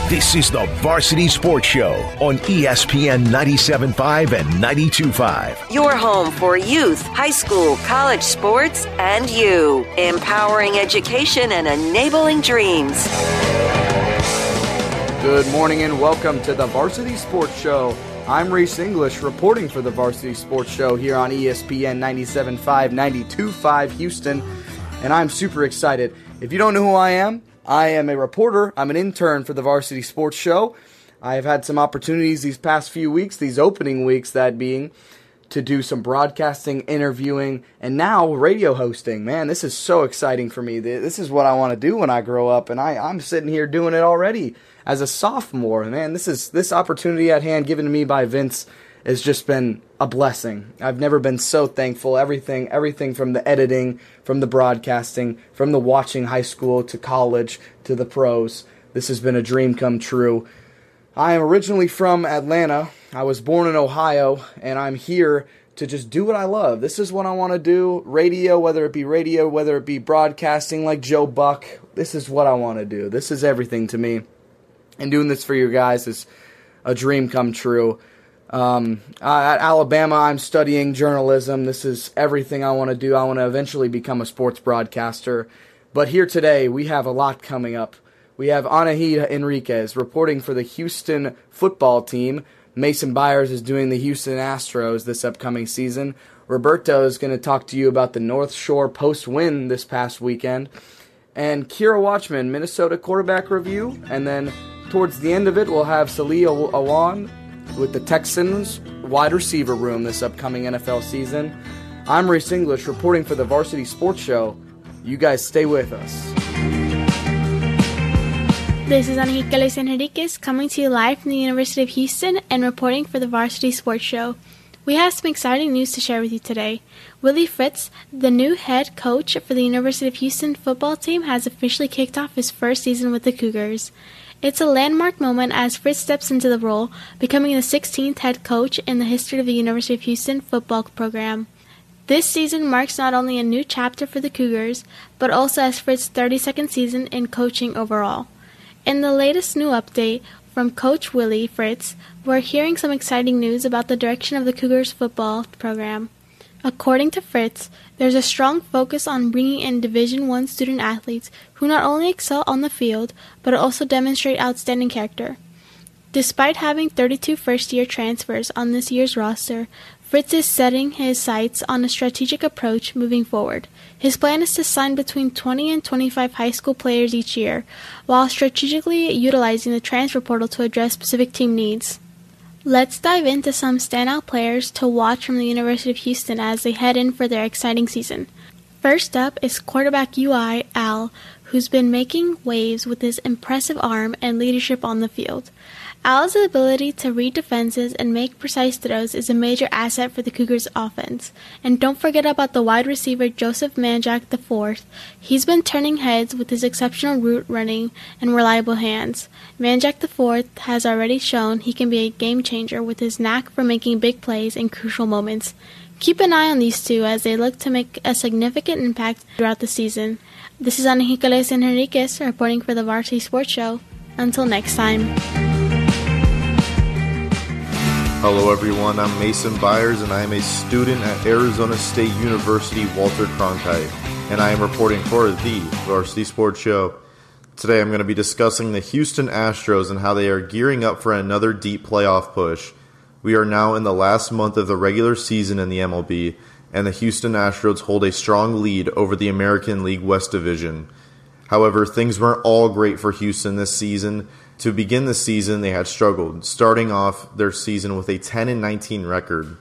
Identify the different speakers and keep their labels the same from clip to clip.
Speaker 1: This is the Varsity Sports Show on ESPN 97.5 and 92.5.
Speaker 2: Your home for youth, high school, college sports, and you. Empowering education and enabling dreams.
Speaker 3: Good morning and welcome to the Varsity Sports Show. I'm Reese English reporting for the Varsity Sports Show here on ESPN 97.5, 92.5 Houston, and I'm super excited. If you don't know who I am a reporter. I'm an intern for the Varsity Sports Show. I've had some opportunities these past few weeks, these opening weeks, that being to do some broadcasting, interviewing, and now radio hosting. Man, this is so exciting for me. This is what I want to do when I grow up, and I'm sitting here doing it already as a sophomore. Man, this opportunity at hand given to me by Vince has just been a blessing. I've never been so thankful. Everything from the editing, from the broadcasting, from the watching high school to college to the pros. This has been a dream come true. I am originally from Atlanta. I was born in Ohio, and I'm here to just do what I love. This is what I want to do. Radio, whether it be broadcasting like Joe Buck. This is what I want to do. This is everything to me. And doing this for you guys is a dream come true. At Alabama, I'm studying journalism. This is everything I want to do. I want to eventually become a sports broadcaster. But here today, we have a lot coming up. We have Anahita Enriquez reporting for the Houston football team. Mason Byers is doing the Houston Astros this upcoming season. Roberto is going to talk to you about the North Shore post-win this past weekend. And Kira Watchman, Minnesota quarterback review. And then towards the end of it, we'll have Salih Awan with the Texans wide receiver room this upcoming NFL season. I'm Reese English reporting for the Varsity Sports Show. You guys stay with us.
Speaker 4: This is Anahita Enriquez coming to you live from the University of Houston and reporting for the Varsity Sports Show. We have some exciting news to share with you today. Willie Fritz, the new head coach for the University of Houston football team, has officially kicked off his first season with the Cougars. It's a landmark moment as Fritz steps into the role, becoming the 16th head coach in the history of the University of Houston football program. This season marks not only a new chapter for the Cougars, but also as Fritz's 32nd season in coaching overall. In the latest new update from Coach Willie Fritz, we're hearing some exciting news about the direction of the Cougars football program. According to Fritz, there's a strong focus on bringing in Division I student athletes who not only excel on the field, but also demonstrate outstanding character. Despite having 32 first-year transfers on this year's roster, Fritz is setting his sights on a strategic approach moving forward. His plan is to sign between 20 and 25 high school players each year, while strategically utilizing the transfer portal to address specific team needs. Let's dive into some standout players to watch from the University of Houston as they head in for their exciting season. First up is quarterback UI Al, who's been making waves with his impressive arm and leadership on the field. Al's ability to read defenses and make precise throws is a major asset for the Cougars' offense. And don't forget about the wide receiver Joseph Manjack IV. He's been turning heads with his exceptional route running and reliable hands. Manjack IV has already shown he can be a game changer with his knack for making big plays in crucial moments. Keep an eye on these two as they look to make a significant impact throughout the season. This is Anahita Enriquez reporting for the Varsity Sports Show. Until next time.
Speaker 5: Hello everyone, I'm Mason Byers and I am a student at Arizona State University Walter Cronkite, and I am reporting for the Varsity Sports Show. Today I'm going to be discussing the Houston Astros and how they are gearing up for another deep playoff push. We are now in the last month of the regular season in the MLB, and the Houston Astros hold a strong lead over the American League West Division. However, things weren't all great for Houston this season. To begin the season, they had struggled, starting off their season with a 10-19 record.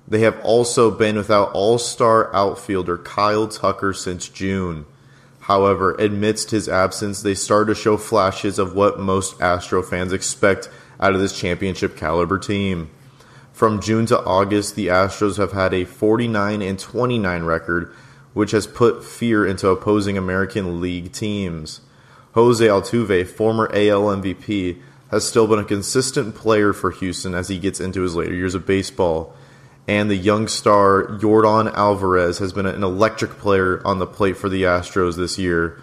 Speaker 5: They have also been without all-star outfielder Kyle Tucker since June. However, amidst his absence, they started to show flashes of what most Astro fans expect out of this championship-caliber team. From June to August, the Astros have had a 49-29 record, which has put fear into opposing American League teams. Jose Altuve, former AL MVP, has still been a consistent player for Houston as he gets into his later years of baseball. And the young star Yordan Alvarez has been an electric player on the plate for the Astros this year.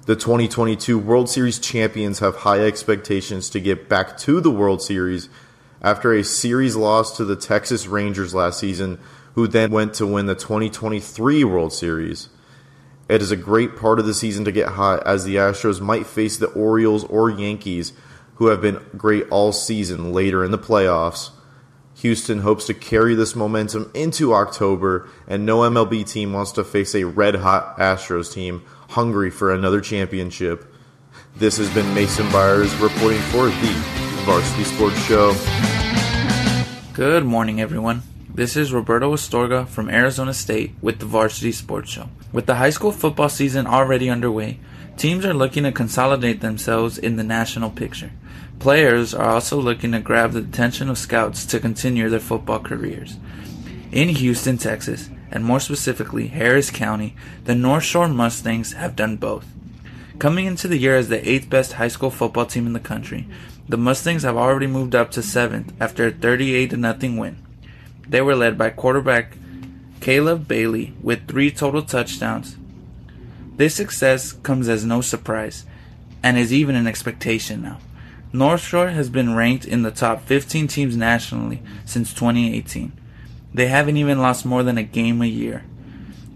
Speaker 5: The 2022 World Series champions have high expectations to get back to the World Series after a series loss to the Texas Rangers last season, who then went to win the 2023 World Series. It is a great part of the season to get hot, as the Astros might face the Orioles or Yankees, who have been great all season, later in the playoffs. Houston hopes to carry this momentum into October, and no MLB team wants to face a red-hot Astros team hungry for another championship. This has been Mason Byers reporting for the Varsity Sports Show.
Speaker 6: Good morning, everyone. This is Roberto Astorga from Arizona State with the Varsity Sports Show. With the high school football season already underway, teams are looking to consolidate themselves in the national picture. Players are also looking to grab the attention of scouts to continue their football careers. In Houston, Texas, and more specifically Harris County, the North Shore Mustangs have done both. Coming into the year as the 8th best high school football team in the country, the Mustangs have already moved up to 7th after a 38-0 win. They were led by quarterback Caleb Bailey with 3 total touchdowns. This success comes as no surprise and is even an expectation now. North Shore has been ranked in the top 15 teams nationally since 2018. They haven't even lost more than a game a year.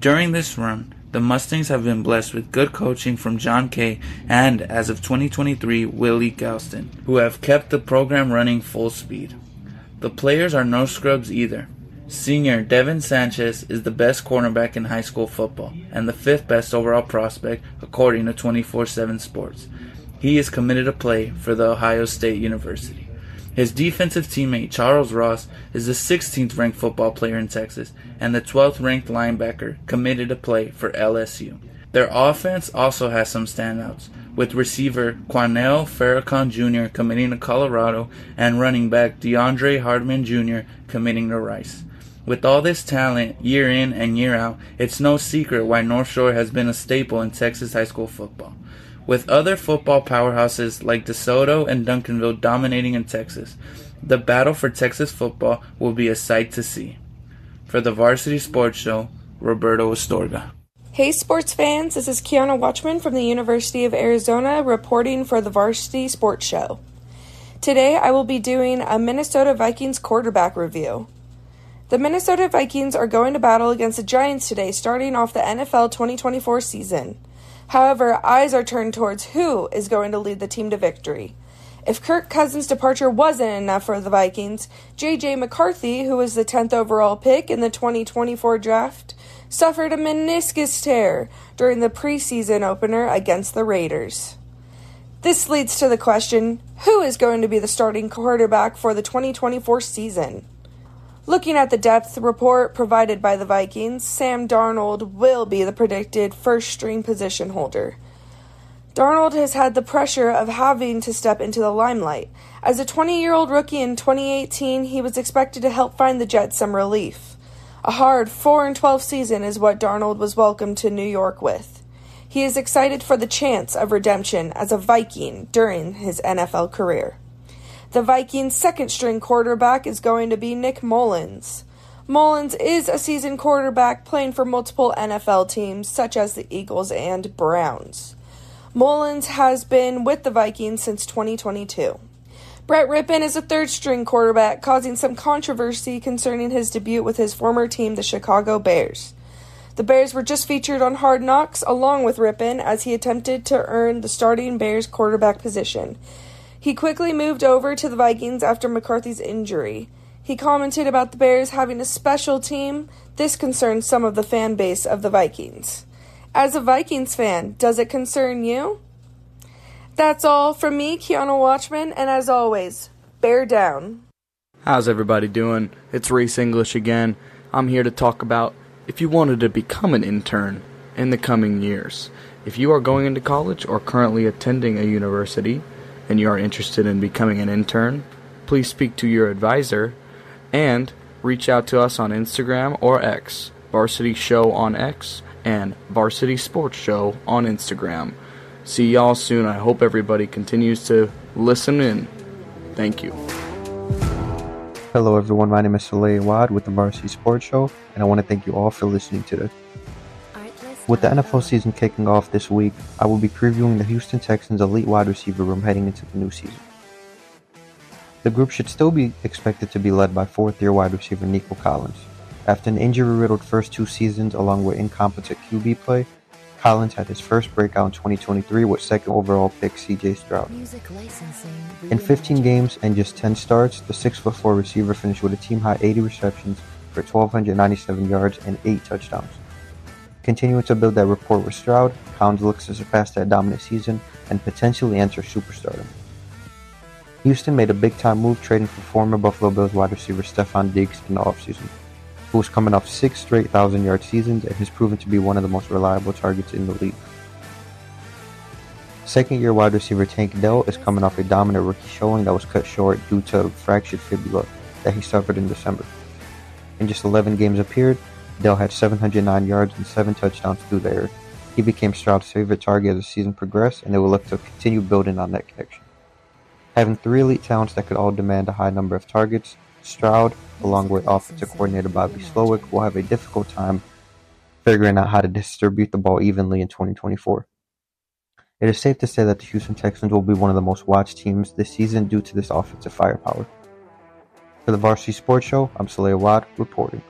Speaker 6: During this run, the Mustangs have been blessed with good coaching from John Kay and, as of 2023, Willie Galston, who have kept the program running full speed. The players are no scrubs either. Senior Devin Sanchez is the best cornerback in high school football and the 5th best overall prospect according to 24/7 Sports. He is committed to play for the Ohio State University. His defensive teammate Charles Ross is the 16th ranked football player in Texas and the 12th ranked linebacker committed to play for LSU. Their offense also has some standouts, with receiver Quanell Farrakhan Jr. committing to Colorado and running back DeAndre Hardman Jr. committing to Rice. With all this talent year in and year out, it's no secret why North Shore has been a staple in Texas high school football. With other football powerhouses like DeSoto and Duncanville dominating in Texas, the battle for Texas football will be a sight to see. For the Varsity Sports Show, Roberto Astorga.
Speaker 7: Hey sports fans, this is Kiana Watchman from the University of Arizona reporting for the Varsity Sports Show. Today I will be doing a Minnesota Vikings quarterback review. The Minnesota Vikings are going to battle against the Giants today, starting off the NFL 2024 season. However, eyes are turned towards who is going to lead the team to victory. If Kirk Cousins' departure wasn't enough for the Vikings, J.J. McCarthy, who was the 10th overall pick in the 2024 draft, suffered a meniscus tear during the preseason opener against the Raiders. This leads to the question, who is going to be the starting quarterback for the 2024 season? Looking at the depth report provided by the Vikings, Sam Darnold will be the predicted first-string position holder. Darnold has had the pressure of having to step into the limelight. As a 20-year-old rookie in 2018, he was expected to help find the Jets some relief. A hard 4-12 season is what Darnold was welcomed to New York with. He is excited for the chance of redemption as a Viking during his NFL career. The Vikings' second-string quarterback is going to be Nick Mullins. Mullins is a seasoned quarterback playing for multiple NFL teams such as the Eagles and Browns. Mullins has been with the Vikings since 2022. Brett Rippon is a third-string quarterback, causing some controversy concerning his debut with his former team, the Chicago Bears. The Bears were just featured on Hard Knocks along with Rippon as he attempted to earn the starting Bears quarterback position. He quickly moved over to the Vikings after McCarthy's injury. He commented about the Bears having a special team. This concerns some of the fan base of the Vikings. As a Vikings fan, does it concern you? That's all from me, Kiana Watchman, and as always, bear down.
Speaker 3: How's everybody doing? It's Reese English again. I'm here to talk about if you wanted to become an intern in the coming years. If you are going into college or currently attending a university, and you are interested in becoming an intern, please speak to your advisor and reach out to us on Instagram or X, Varsity Show on X and Varsity Sports Show on Instagram. See y'all soon. I hope everybody continues to listen in. Thank you.
Speaker 8: Hello everyone, my name is Soleil Wad with the Varsity Sports Show, and I want to thank you all for listening to this.
Speaker 9: Artless
Speaker 8: With the NFL season kicking off this week, I will be previewing the Houston Texans' elite wide receiver room heading into the new season. The group should still be expected to be led by fourth-year wide receiver Nico Collins. After an injury-riddled first 2 seasons along with incompetent QB play, Collins had his first breakout in 2023 with second overall pick C.J. Stroud. In 15 games and just 10 starts, the 6'4" receiver finished with a team-high 80 receptions for 1,297 yards and 8 touchdowns. Continuing to build that rapport with Stroud, Collins looks to surpass that dominant season and potentially enter superstardom. Houston made a big-time move trading for former Buffalo Bills wide receiver Stefon Diggs in the offseason, who was coming off 6 straight 1,000-yard seasons and has proven to be one of the most reliable targets in the league. Second-year wide receiver Tank Dell is coming off a dominant rookie showing that was cut short due to fractured fibula that he suffered in December. In just 11 games appeared, Dell had 709 yards and 7 touchdowns through the air. He became Stroud's favorite target as the season progressed, and they will look to continue building on that connection. Having 3 elite talents that could all demand a high number of targets, Stroud, along with offensive coordinator Bobby Slowick, will have a difficult time figuring out how to distribute the ball evenly in 2024. It is safe to say that the Houston Texans will be one of the most watched teams this season due to this offensive firepower. For the Varsity Sports Show, I'm Saleh Awad reporting.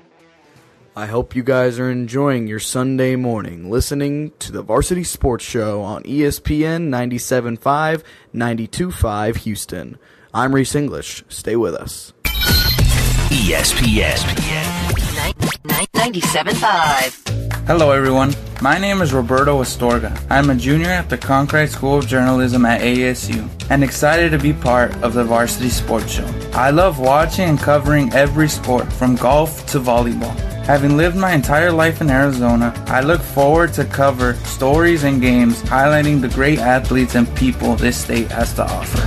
Speaker 3: I hope you guys are enjoying your Sunday morning listening to the Varsity Sports Show on ESPN 97.5, 92.5 Houston. I'm Reese English. Stay with us.
Speaker 1: ESPN
Speaker 2: 97.5.
Speaker 6: Hello everyone, my name is Roberto Astorga. I'm a junior at the Cronkite School of Journalism at ASU and excited to be part of the Varsity Sports Show. I love watching and covering every sport from golf to volleyball. Having lived my entire life in Arizona, I look forward to cover stories and games highlighting the great athletes and people this state has to offer.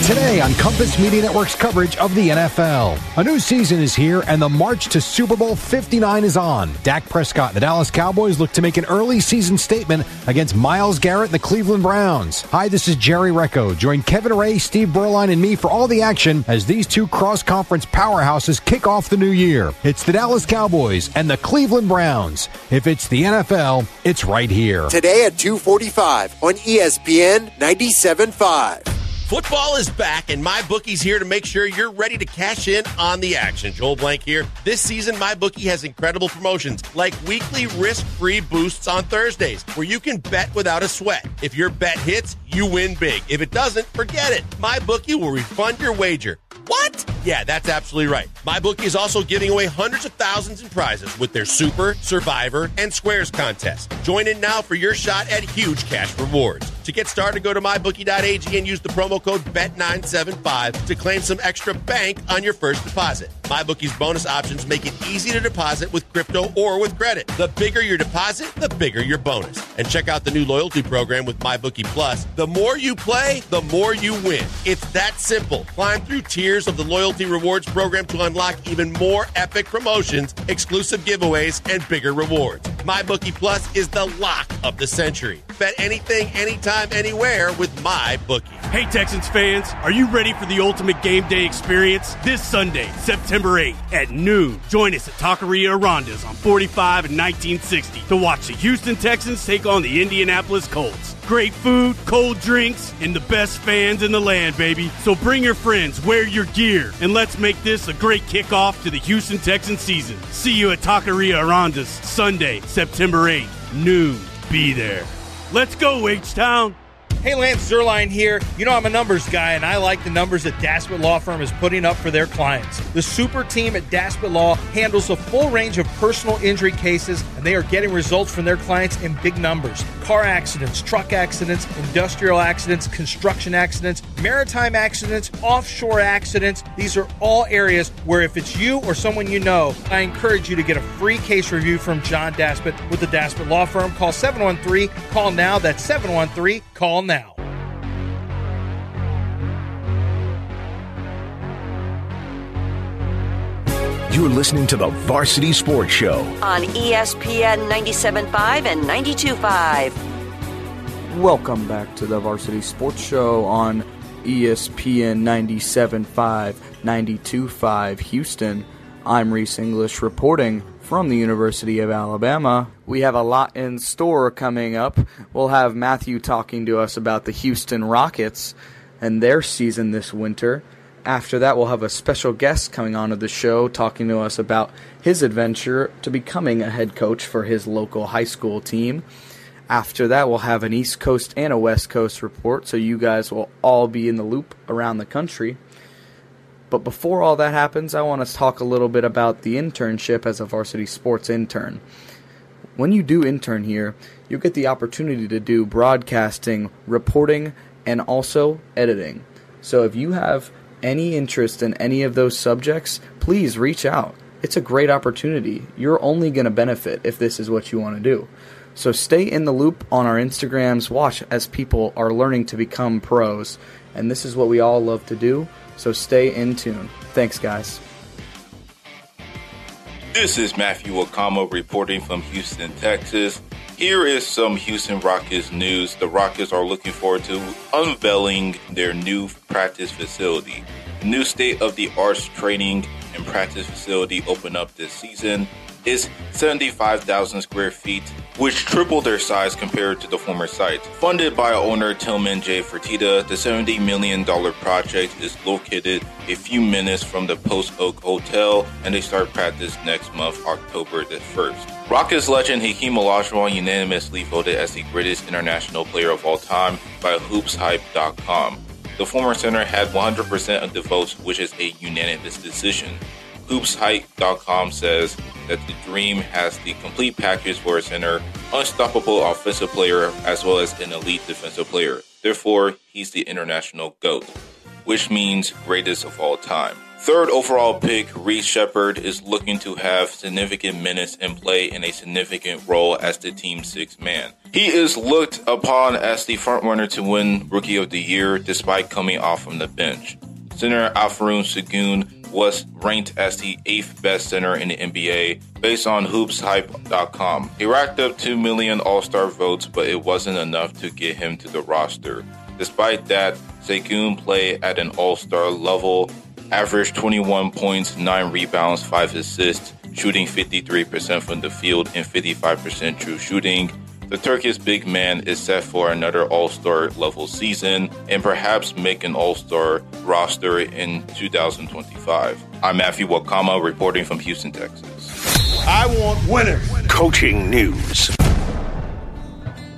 Speaker 9: Today on Compass Media Network's coverage of the NFL. A new season is here and the march to Super Bowl 59 is on. Dak Prescott and the Dallas Cowboys look to make an early season statement against Myles Garrett and the Cleveland Browns. Hi, this is Jerry Recco. Join Kevin Ray, Steve Berline, and me for all the action as these two cross-conference powerhouses kick off the new year. It's the Dallas Cowboys and the Cleveland Browns. If it's the NFL, it's right here.
Speaker 10: Today at 2:45 on ESPN 97.5.
Speaker 11: Football is back, and MyBookie's here to make sure you're ready to cash in on the action. Joel Blank here. This season, MyBookie has incredible promotions like weekly risk-free boosts on Thursdays, where you can bet without a sweat. If your bet hits, you win big. If it doesn't, forget it. MyBookie will refund your wager. What? Yeah, that's absolutely right. MyBookie is also giving away hundreds of thousands in prizes with their Super, Survivor, and Squares contests. Join in now for your shot at huge cash rewards. To get started, go to mybookie.ag and use the promo code BET975 to claim some extra bank on your first deposit. MyBookie's bonus options make it easy to deposit with crypto or with credit. The bigger your deposit, the bigger your bonus. And check out the new loyalty program with MyBookie Plus. The more you play, the more you win. It's that simple. Climb through tiers of the loyalty rewards program to unlock even more epic promotions, exclusive giveaways, and bigger rewards. MyBookie Plus is the lock of the century. Bet anything, anytime, anywhere with MyBookie.
Speaker 12: Hey Texans fans, are you ready for the ultimate game day experience? This Sunday, September 8th at noon, join us at Taqueria Aranda's on 45 and 1960 to watch the Houston Texans take on the Indianapolis Colts. Great food, cold drinks, and the best fans in the land, baby. So bring your friends, wear your gear, and let's make this a great kickoff to the Houston Texans season. See you at Taqueria Aranda's Sunday, September 8th, noon. Be there. Let's go, H-Town.
Speaker 13: Hey, Lance Zerline here. You know I'm a numbers guy, and I like the numbers that Daspit Law Firm is putting up for their clients. The super team at Daspit Law handles a full range of personal injury cases, and they are getting results from their clients in big numbers. Car accidents, truck accidents, industrial accidents, construction accidents, maritime accidents, offshore accidents. These are all areas where if it's you or someone you know, I encourage you to get a free case review from John Daspit with the Daspit Law Firm. Call 713. Call now. That's 713. Call now.
Speaker 1: You're listening to the Varsity Sports Show
Speaker 2: on ESPN 97.5 and 92.5.
Speaker 3: Welcome back to the Varsity Sports Show on ESPN 97.5, 92.5 Houston. I'm Reese English reporting from the University of Alabama. We have a lot in store coming up. We'll have Matthew talking to us about the Houston Rockets and their season this winter. After that, we'll have a special guest coming onto the show talking to us about his adventure to becoming a head coach for his local high school team. After that, we'll have an East Coast and a West Coast report, so you guys will all be in the loop around the country. But before all that happens, I want to talk a little bit about the internship as a varsity sports intern. When you do intern here, you get the opportunity to do broadcasting, reporting, and also editing. So if you have any interest in any of those subjects, please reach out. It's a great opportunity. You're only going to benefit if this is what you want to do. So stay in the loop on our Instagrams. Watch as people are learning to become pros. And this is what we all love to do. So stay in tune. Thanks, guys.
Speaker 14: This is Matthew Wakama reporting from Houston, Texas. Here is some Houston Rockets news. The Rockets are looking forward to unveiling their new practice facility. The new state-of-the-art training and practice facility opened up this season. Is 75,000 square feet, which tripled their size compared to the former site. Funded by owner Tillman J. Fertitta, the $70 million project is located a few minutes from the Post Oak Hotel, and they start practice next month, October the 1st. Rockets legend Hakeem Olajuwon unanimously voted as the greatest international player of all time by HoopsHype.com. The former center had 100% of the votes, which is a unanimous decision. HoopsHype.com says that the Dream has the complete package for a center, unstoppable offensive player, as well as an elite defensive player. Therefore, he's the international GOAT, which means greatest of all time. Third overall pick, Reese Shepard, is looking to have significant minutes and play in a significant role as the team's sixth man. He is looked upon as the frontrunner to win Rookie of the Year despite coming off from the bench. Center Alfaroon Sengun was ranked as the 8th best center in the NBA based on HoopsHype.com. He racked up 2 million All-Star votes, but it wasn't enough to get him to the roster. Despite that, Sengun played at an All-Star level, averaged 21 points, 9 rebounds, 5 assists, shooting 53% from the field and 55% true shooting. The Turkish big man is set for another All-Star level season and perhaps make an All-Star roster in 2025. I'm Matthew Wakama reporting from Houston, Texas.
Speaker 1: I want winners. Coaching news.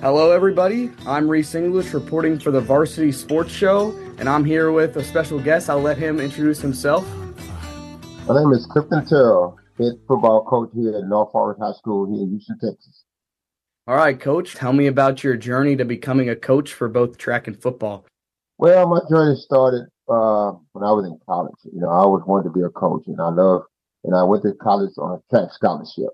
Speaker 3: Hello, everybody. I'm Reese English reporting for the Varsity Sports Show, and I'm here with a special guest. I'll let him introduce himself.
Speaker 15: My name is Clifton Terrell, head football coach here at North Forest High School here in Houston, Texas.
Speaker 3: All right, Coach, tell me about your journey to becoming a coach for both track and football.
Speaker 15: Well, my journey started when I was in college. I always wanted to be a coach, and I went to college on a track scholarship.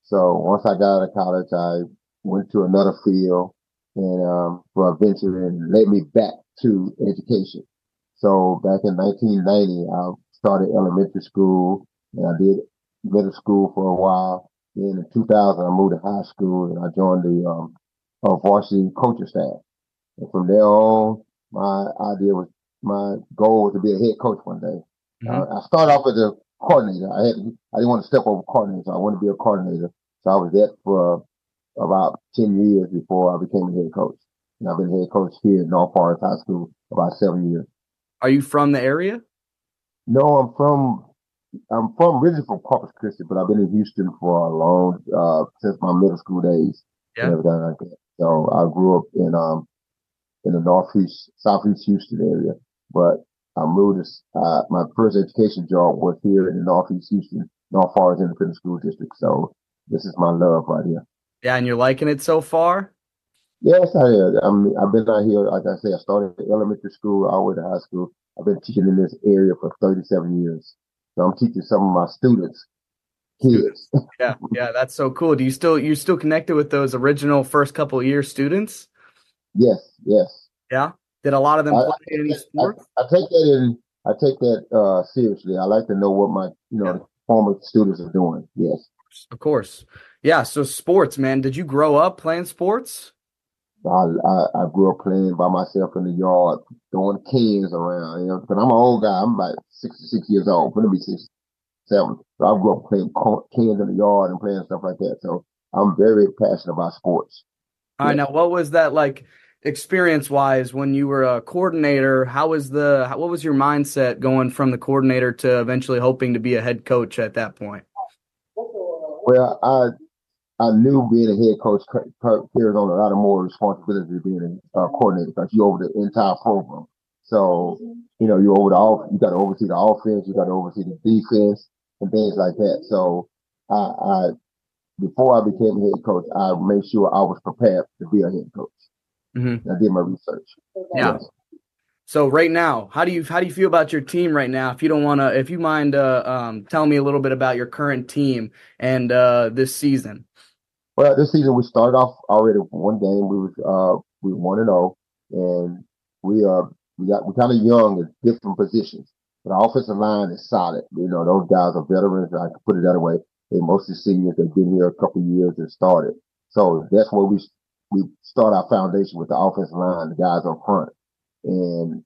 Speaker 15: So once I got out of college, I went to another field and for a venture and led me back to education. So back in 1990, I started elementary school, and I did middle school for a while. Then in 2000, I moved to high school and I joined the varsity coaching staff. And from there on, my goal was to be a head coach one day. I started off as a coordinator. I didn't want to step over coordinator, so I wanted to be a coordinator. So I was there for about 10 years before I became a head coach. And I've been head coach here at North Forest High School about 7 years.
Speaker 3: Are you from the area?
Speaker 15: No, I'm originally from Corpus Christi, but I've been in Houston for a long, since my middle school days.
Speaker 3: Yeah.
Speaker 15: And everything like that. So I grew up in the southeast Houston area, but I moved my first education job was here in the northeast Houston, North Forest Independent School District. So this is my love right here.
Speaker 3: Yeah. And you're liking it so far?
Speaker 15: Yes, I am. I've been out here, like I say, I started in elementary school, all the way to high school. I've been teaching in this area for 37 years. So I'm teaching some of my students kids.
Speaker 3: Yeah, that's so cool. You still connected with those original first couple of years students?
Speaker 15: Yes.
Speaker 3: Yeah. Did a lot of them play any sports?
Speaker 15: I take that seriously. I like to know what my former students are doing. Yes.
Speaker 3: Of course. Yeah. So sports, man. Did you grow up playing sports?
Speaker 15: I grew up playing by myself in the yard, throwing cans around, because I'm an old guy. I'm about 66 years old. I'm going to be 66 7. So I grew up playing cans in the yard and playing stuff like that. So I'm very passionate about sports.
Speaker 3: All right, now what was that like experience-wise when you were a coordinator? What was your mindset going from the coordinator to eventually hoping to be a head coach at that point?
Speaker 15: Well, I knew being a head coach carries on a lot of more responsibility than being a coordinator because you're over the entire program. So, you got to oversee the offense, you got to oversee the defense and things like that. So, before I became a head coach, I made sure I was prepared to be a head coach.
Speaker 3: Mm-hmm.
Speaker 15: I did my research.
Speaker 3: Yeah. Yes. So right now, how do you feel about your team right now? If you mind, telling me a little bit about your current team and this season.
Speaker 15: Well, this season we started off already one game. We 1-0, and we're kind of young at different positions. But our offensive line is solid. Those guys are veterans. I can put it that way. They're mostly seniors. They've been here a couple of years and started. So that's where we start our foundation with the offensive line, the guys up front. And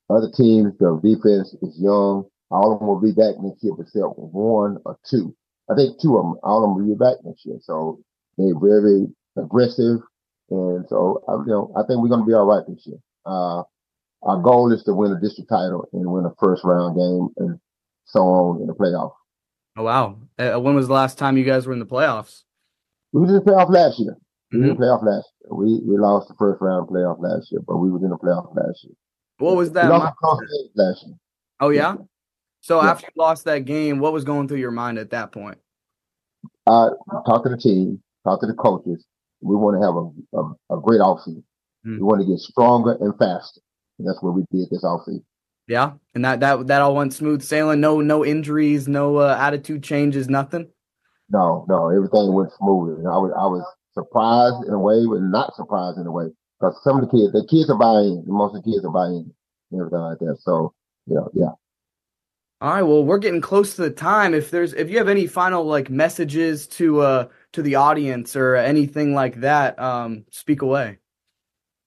Speaker 15: other teams, the defense is young. All of them will be back next year, except 1 or 2. I think 2 of them. All of them will be back next year. So they're very aggressive, and so I think we're going to be all right this year. Our goal is to win a district title and win a first round game, and so on in the playoffs.
Speaker 3: Oh wow! When was the last time you guys were in the playoffs?
Speaker 15: We was in the playoff last year. We lost the first round playoff last year, but we was in the playoff last year.
Speaker 3: What was that?
Speaker 15: We lost last year.
Speaker 3: Oh yeah. So after you lost that game, what was going through your mind at that point?
Speaker 15: Talk to the team. Talk to the coaches. We want to have a great offseason. We want to get stronger and faster. And that's what we did this offseason.
Speaker 3: Yeah, and that all went smooth sailing. No injuries, no attitude changes, nothing.
Speaker 15: No, everything went smooth. And I was surprised in a way, but not surprised in a way, because some of the kids are buying. Most of the kids are buying and everything like that. So yeah.
Speaker 3: All right, well, we're getting close to the time. If you have any final messages to the audience or anything like that, speak away.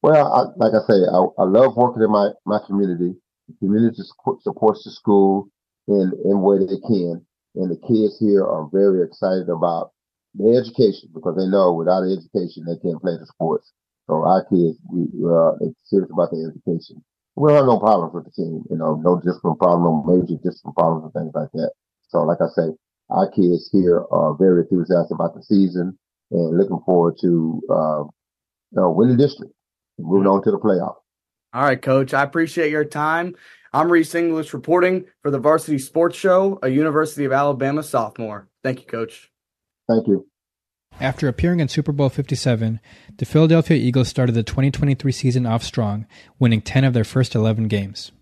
Speaker 15: Well, like I say, I love working in my community. The community supports the school in way they can, and the kids here are very excited about their education because they know without education they can't play the sports. So our kids, they're serious about their education. We don't have no problems with the team, no discipline problem, no major discipline problems and things like that. So like I say, our kids here are very enthusiastic about the season and looking forward to winning district and moving on to the playoff.
Speaker 3: All right, Coach. I appreciate your time. I'm Reese English reporting for the Varsity Sports Show, a University of Alabama sophomore. Thank you, Coach.
Speaker 15: Thank you.
Speaker 16: After appearing in Super Bowl 57, the Philadelphia Eagles started the 2023 season off strong, winning 10 of their first 11 games.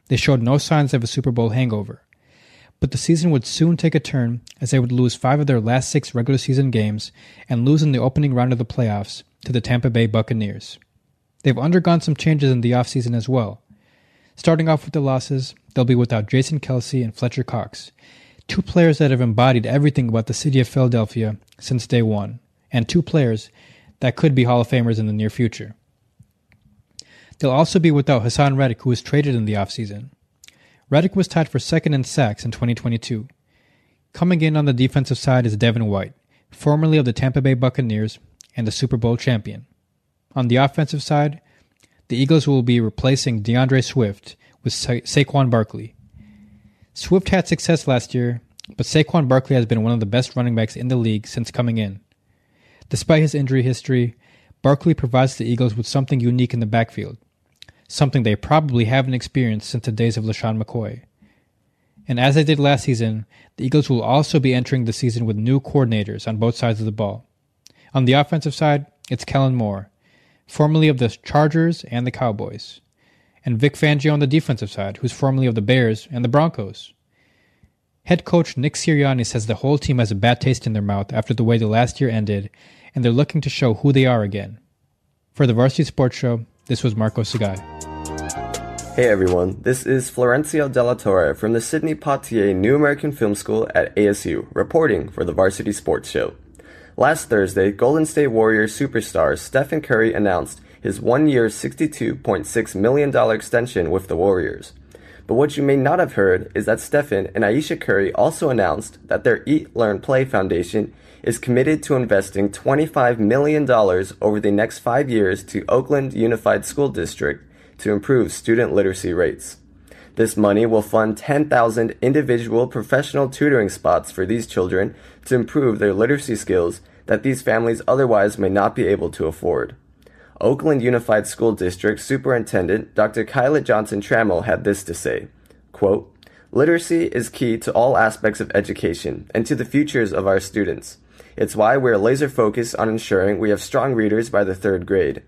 Speaker 16: They showed no signs of a Super Bowl hangover. But the season would soon take a turn as they would lose 5 of their last 6 regular season games and lose in the opening round of the playoffs to the Tampa Bay Buccaneers. They've undergone some changes in the offseason as well. Starting off with the losses, they'll be without Jason Kelsey and Fletcher Cox, 2 players that have embodied everything about the city of Philadelphia since day one, and 2 players that could be Hall of Famers in the near future. They'll also be without Hassan Reddick, who was traded in the offseason. Reddick was tied for second in sacks in 2022. Coming in on the defensive side is Devin White, formerly of the Tampa Bay Buccaneers and the Super Bowl champion. On the offensive side, the Eagles will be replacing DeAndre Swift with Saquon Barkley. Swift had success last year, but Saquon Barkley has been one of the best running backs in the league since coming in. Despite his injury history, Barkley provides the Eagles with something unique in the backfield, something they probably haven't experienced since the days of LaShawn McCoy. And as they did last season, the Eagles will also be entering the season with new coordinators on both sides of the ball. On the offensive side, it's Kellen Moore, formerly of the Chargers and the Cowboys, and Vic Fangio on the defensive side, who's formerly of the Bears and the Broncos. Head coach Nick Sirianni says the whole team has a bad taste in their mouth after the way the last year ended, and they're looking to show who they are again. For the Varsity Sports Show, this was Marco Sagai.
Speaker 17: Hey everyone, this is Florencio Della Torre from the Sidney Poitier New American Film School at ASU, reporting for the Varsity Sports Show. Last Thursday, Golden State Warriors superstar Stephen Curry announced his one-year $62.6 million extension with the Warriors. But what you may not have heard is that Stephen and Aisha Curry also announced that their Eat, Learn, Play Foundation is committed to investing $25 million over the next 5 years to Oakland Unified School District to improve student literacy rates. This money will fund 10,000 individual professional tutoring spots for these children to improve their literacy skills that these families otherwise may not be able to afford. Oakland Unified School District Superintendent Dr. Kyla Johnson-Trammell had this to say, quote, "Literacy is key to all aspects of education and to the futures of our students. It's why we're laser focused on ensuring we have strong readers by the 3rd grade.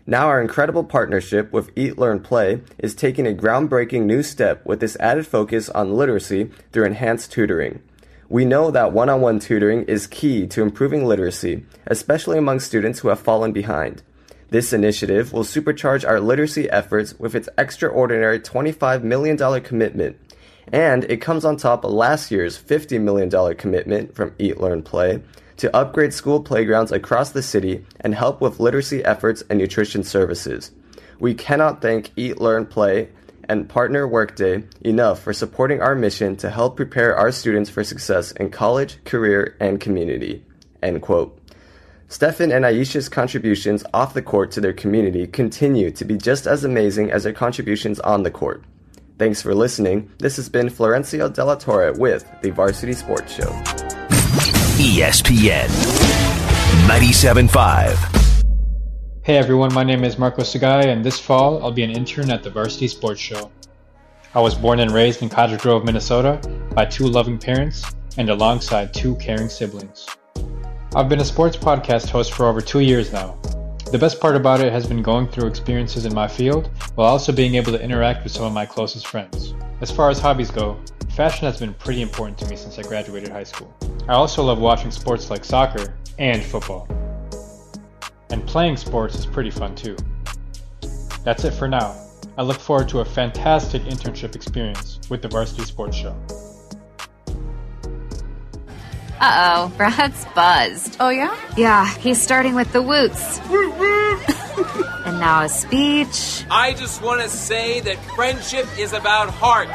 Speaker 17: Now our incredible partnership with Eat, Learn, Play is taking a groundbreaking new step with this added focus on literacy through enhanced tutoring. We know that one-on-one tutoring is key to improving literacy, especially among students who have fallen behind. This initiative will supercharge our literacy efforts with its extraordinary $25 million commitment, and it comes on top of last year's $50 million commitment from Eat, Learn, Play to upgrade school playgrounds across the city and help with literacy efforts and nutrition services. We cannot thank Eat, Learn, Play and Partner Workday enough for supporting our mission to help prepare our students for success in college, career, and community." End quote. Stephen and Aisha's contributions off the court to their community continue to be just as amazing as their contributions on the court. Thanks for listening. This has been Florencio Della Torre with the Varsity Sports Show.
Speaker 1: ESPN 97.5.
Speaker 16: Hey everyone, my name is Marco Sagai, and this fall I'll be an intern at the Varsity Sports Show. I was born and raised in Cottage Grove, Minnesota, by 2 loving parents and alongside 2 caring siblings. I've been a sports podcast host for over 2 years now. The best part about it has been going through experiences in my field while also being able to interact with some of my closest friends. As far as hobbies go, fashion has been pretty important to me since I graduated high school. I also love watching sports like soccer and football. And playing sports is pretty fun too. That's it for now. I look forward to a fantastic internship experience with the Varsity Sports Show.
Speaker 18: Uh-oh, Brad's buzzed.
Speaker 19: Oh, yeah?
Speaker 18: Yeah, he's starting with the woots. And now a speech.
Speaker 20: I just want to say that friendship is about heart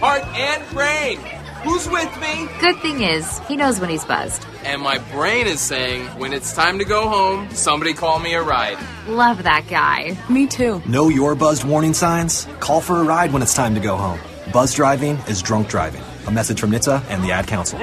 Speaker 20: and brain. Who's with me?
Speaker 18: Good thing is, he knows when he's buzzed.
Speaker 20: And my brain is saying, when it's time to go home, somebody call me a ride.
Speaker 18: Love that guy.
Speaker 19: Me too.
Speaker 21: Know your buzzed warning signs? Call for a ride when it's time to go home. Buzz driving is drunk driving. A message from NHTSA and the Ad Council.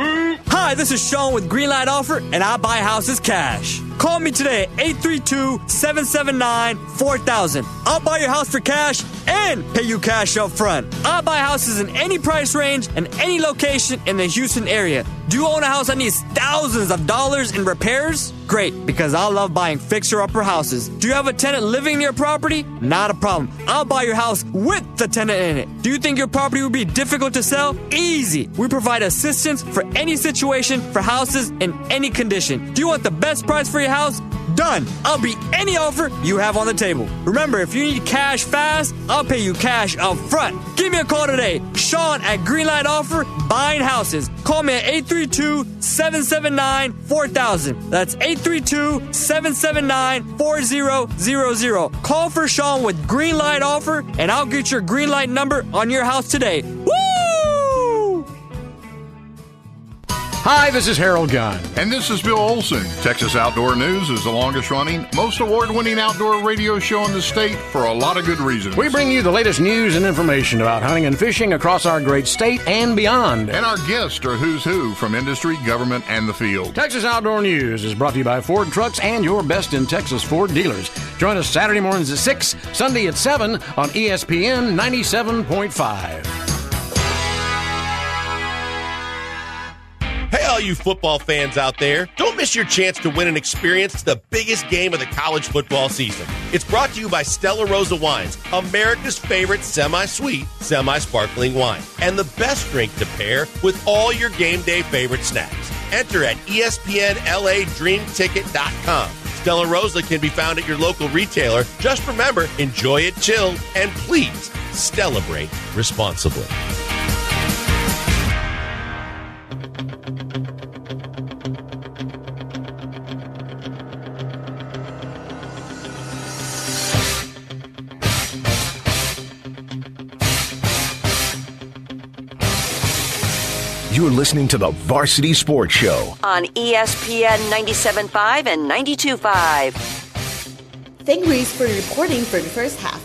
Speaker 22: Hi, this is Sean with Greenlight Offer, and I buy houses cash. Call me today at 832-779-4000. I'll buy your house for cash and pay you cash up front. I buy houses in any price range and any location in the Houston area. Do you own a house that needs thousands of dollars in repairs? Great, because I love buying fixer-upper houses. Do you have a tenant living in your property? Not a problem. I'll buy your house with the tenant in it. Do you think your property would be difficult to sell? Easy. We provide assistance for any situation for houses in any condition. Do you want the best price for your house? Done. I'll beat any offer you have on the table. Remember, if you need cash fast, I'll pay you cash up front. Give me a call today. Sean at Greenlight Offer, buying houses. Call me at 832-779-4000. That's 832-779-4000. Call for Sean with Greenlight Offer, and I'll get your Greenlight number on your house today. Woo!
Speaker 23: Hi, this is Harold Gunn. And this is Bill Olson. Texas Outdoor News is the longest running, most award-winning outdoor radio show in the state for a lot of good reasons. We bring you the latest news and information about hunting and fishing across our great state and beyond. And our guests are who's who from industry, government, and the field. Texas Outdoor News is brought to you by Ford Trucks and your best in Texas Ford dealers. Join us Saturday mornings at 6, Sunday at 7 on ESPN 97.5.
Speaker 11: Hey, all you football fans out there, don't miss your chance to win and experience the biggest game of the college football season. It's brought to you by Stella Rosa Wines, America's favorite semi-sweet, semi-sparkling wine, and the best drink to pair with all your game day favorite snacks. Enter at ESPNLADreamTicket.com. Stella Rosa can be found at your local retailer. Just remember, enjoy it chilled, and please celebrate responsibly.
Speaker 1: You're listening to the Varsity Sports Show
Speaker 2: on ESPN 97.5 and 92.5.
Speaker 4: Thank Reese for reporting for the first half.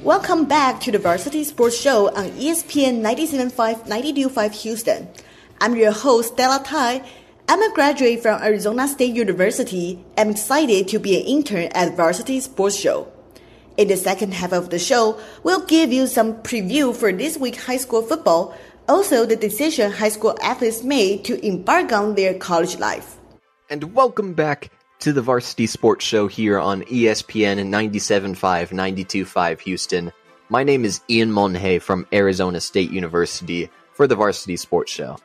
Speaker 4: Welcome back to the Varsity Sports Show on ESPN 97.5, 92.5 Houston. I'm your host, Stella Tai. I'm a graduate from Arizona State University. I'm excited to be an intern at Varsity Sports Show. In the second half of the show, we'll give you some preview for this week's high school football, also the decision high school athletes made to embark on their college life.
Speaker 5: And welcome back to the Varsity Sports Show here on ESPN 97.5, 92.5 Houston. My name is Ian Monhay from Arizona State University for the Varsity Sports Show.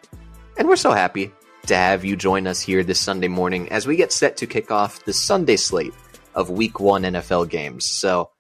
Speaker 5: And we're so happy to have you join us here this Sunday morning as we get set to kick off the Sunday slate of Week 1 NFL games. So,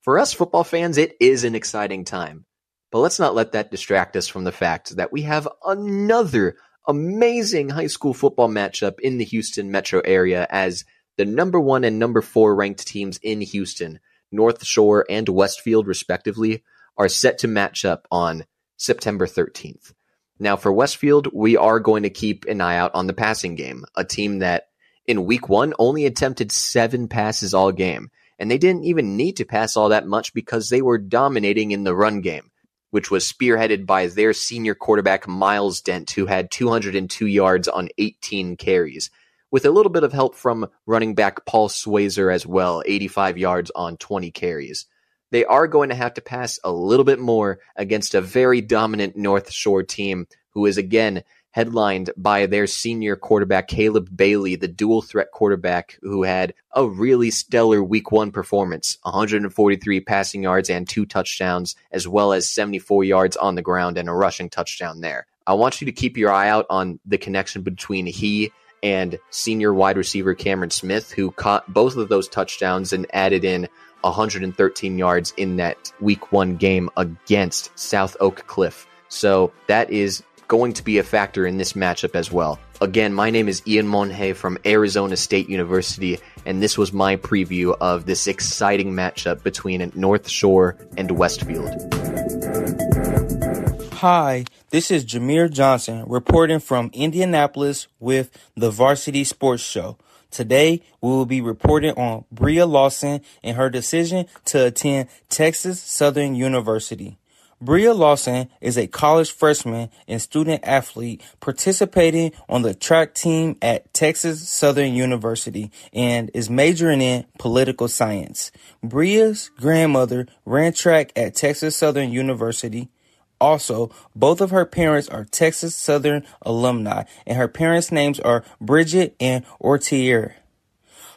Speaker 5: for us football fans, it is an exciting time. But let's not let that distract us from the fact that we have another amazing high school football matchup in the Houston metro area as the number 1 and number 4 ranked teams in Houston, North Shore and Westfield respectively, are set to match up on September 13th. Now for Westfield, we are going to keep an eye out on the passing game, a team that in week 1 only attempted 7 passes all game, and they didn't even need to pass all that much because they were dominating in the run game, which was spearheaded by their senior quarterback Miles Dent, who had 202 yards on 18 carries, with a little bit of help from running back Paul Swayzer as well, 85 yards on 20 carries. They are going to have to pass a little bit more against a very dominant North Shore team who is again headlined by their senior quarterback Caleb Bailey, the dual threat quarterback who had a really stellar week 1 performance, 143 passing yards and 2 touchdowns, as well as 74 yards on the ground and a rushing touchdown there. I want you to keep your eye out on the connection between he and senior wide receiver Cameron Smith, who caught both of those touchdowns and added in 113 yards in that week 1 game against South Oak Cliff. So that is going to be a factor in this matchup as well. Again, my name is Ian Monhay from Arizona State University, and this was my preview of this exciting matchup between North Shore and Westfield.
Speaker 19: Hi, this is Jameer Johnson reporting from Indianapolis with the Varsity Sports Show. Today, we will be reporting on Bria Lawson and her decision to attend Texas Southern University. Bria Lawson is a college freshman and student athlete participating on the track team at Texas Southern University and is majoring in political science. Bria's grandmother ran track at Texas Southern University. Also, both of her parents are Texas Southern alumni, and her parents' names are Bridget and Ortier.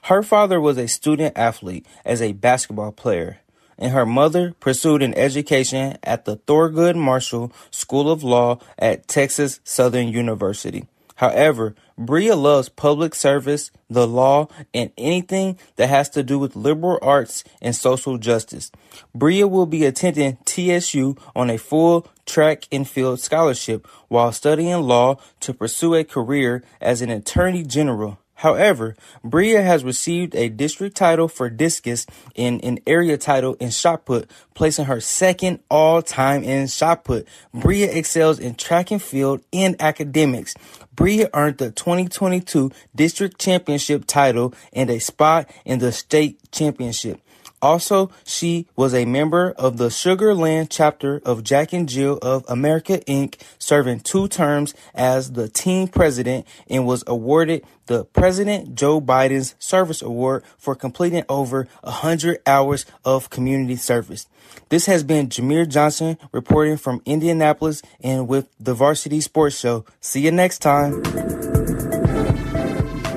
Speaker 19: Her father was a student athlete as a basketball player, and her mother pursued an education at the Thurgood Marshall School of Law at Texas Southern University. However, Bria loves public service, the law, and anything that has to do with liberal arts and social justice. Bria will be attending TSU on a full track and field scholarship while studying law to pursue a career as an attorney general. However, Bria has received a district title for discus and an area title in shot put, placing her second all-time in shot put. Bria excels in track and field and academics. Bria earned the 2022 district championship title and a spot in the state championship. Also, she was a member of the Sugar Land chapter of Jack and Jill of America, Inc., serving 2 terms as the team president and was awarded the President Joe Biden's Service Award for completing over 100 hours of community service. This has been Jameer Johnson reporting from Indianapolis and with the Varsity Sports Show. See you next time.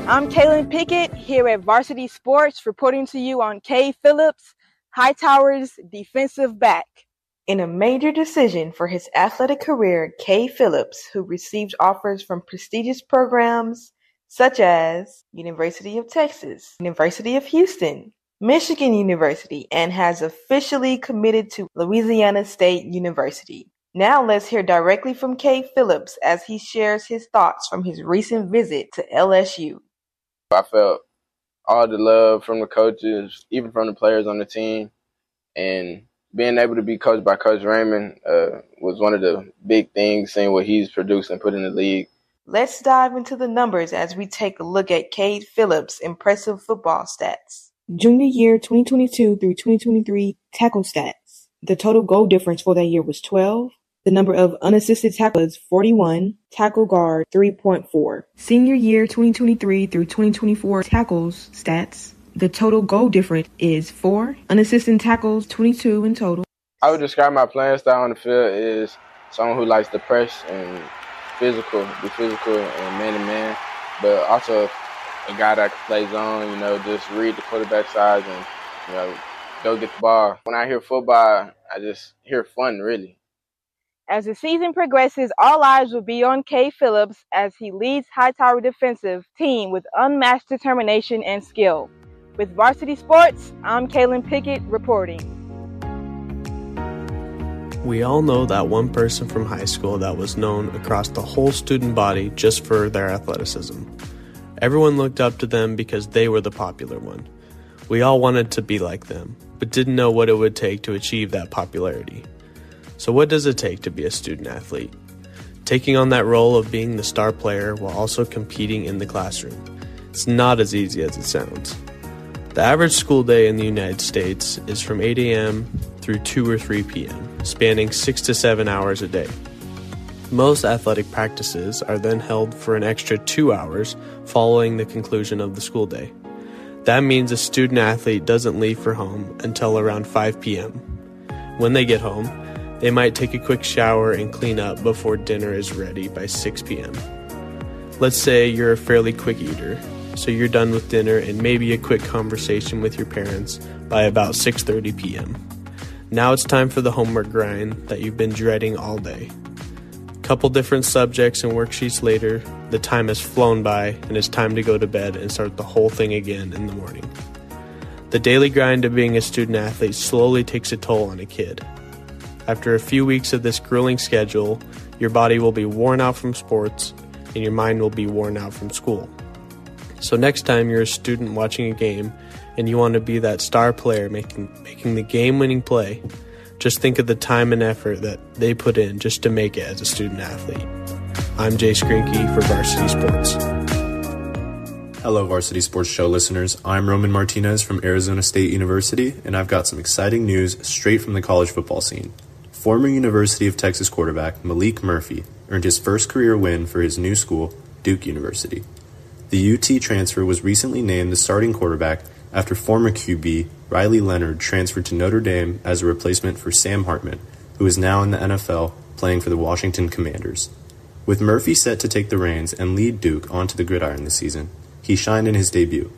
Speaker 24: I'm Kaylin Pickett here at Varsity Sports reporting to you on Kay Phillips, Hightower's defensive back.
Speaker 7: In a major decision for his athletic career, Kay Phillips, who received offers from prestigious programs such as University of Texas, University of Houston, Michigan University, and has officially committed to Louisiana State University. Now let's hear directly from Kay Phillips as he shares his thoughts from his recent visit to LSU.
Speaker 25: I felt all the love from the coaches, even from the players on the team, and
Speaker 6: being able to be coached by Coach Raymond was one of the big things, seeing what he's produced and put in the league.
Speaker 24: Let's dive into the numbers as we take a look at Cade Phillips' impressive football stats.
Speaker 8: Junior year 2022 through 2023 tackle stats. The total goal difference for that year was 12. The number of unassisted tackles, 41. Tackle guard, 3.4. Senior year 2023 through 2024 tackles stats. The total goal difference is 4. Unassisted tackles, 22 in total.
Speaker 6: I would describe my playing style on the field as someone who likes to press and be physical and man-to-man, but also a guy that can play zone, just read the quarterback size and, go get the ball. When I hear football, I just hear fun, really.
Speaker 24: As the season progresses, all eyes will be on Cade Phillips as he leads Hightower defensive team with unmatched determination and skill. With Varsity Sports, I'm Kaylin Pickett reporting.
Speaker 9: We all know that one person from high school that was known across the whole student body just for their athleticism. Everyone looked up to them because they were the popular one. We all wanted to be like them, but didn't know what it would take to achieve that popularity. So what does it take to be a student athlete? Taking on that role of being the star player while also competing in the classroom. It's not as easy as it sounds. The average school day in the United States is from 8 a.m. through 2 or 3 p.m., spanning 6 to 7 hours a day. Most athletic practices are then held for an extra 2 hours following the conclusion of the school day. That means a student athlete doesn't leave for home until around 5 p.m. When they get home, they might take a quick shower and clean up before dinner is ready by 6 p.m. Let's say you're a fairly quick eater, so you're done with dinner and maybe a quick conversation with your parents by about 6:30 p.m. Now it's time for the homework grind that you've been dreading all day. Couple different subjects and worksheets later, the time has flown by and it's time to go to bed and start the whole thing again in the morning. The daily grind of being a student athlete slowly takes a toll on a kid. After a few weeks of this grueling schedule, your body will be worn out from sports and your mind will be worn out from school. So next time you're a student watching a game and you want to be that star player making the game-winning play, just think of the time and effort that they put in just to make it as a student athlete. I'm Jay Skrinky for Varsity Sports.
Speaker 10: Hello, Varsity Sports Show listeners. I'm Roman Martinez from Arizona State University, and I've got some exciting news straight from the college football scene. Former University of Texas quarterback Malik Murphy earned his first career win for his new school, Duke University. The UT transfer was recently named the starting quarterback after former QB Riley Leonard transferred to Notre Dame as a replacement for Sam Hartman, who is now in the NFL playing for the Washington Commanders. With Murphy set to take the reins and lead Duke onto the gridiron this season, he shined in his debut.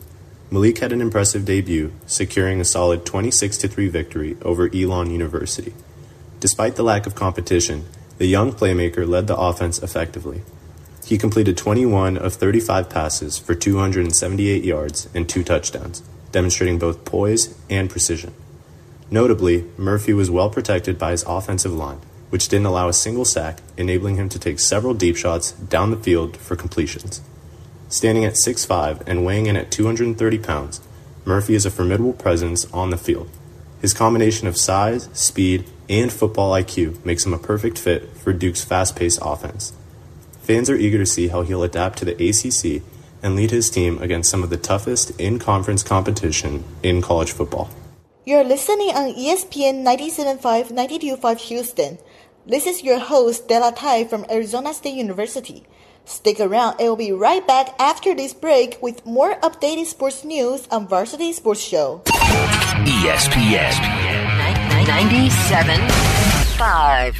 Speaker 10: Malik had an impressive debut, securing a solid 26-3 victory over Elon University. Despite the lack of competition, the young playmaker led the offense effectively. He completed 21 of 35 passes for 278 yards and 2 touchdowns, demonstrating both poise and precision. Notably, Murphy was well protected by his offensive line, which didn't allow a single sack, enabling him to take several deep shots down the field for completions. Standing at 6'5" and weighing in at 230 pounds, Murphy is a formidable presence on the field. His combination of size, speed, and football IQ makes him a perfect fit for Duke's fast-paced offense. Fans are eager to see how he'll adapt to the ACC and lead his team against some of the toughest in-conference competition in college football.
Speaker 4: You're listening on ESPN 97.5, 92.5 Houston. This is your host, Della Tai from Arizona State University. Stick around and we'll be right back after this break with more updated sports news on Varsity Sports Show.
Speaker 1: ESPN
Speaker 2: 97.5.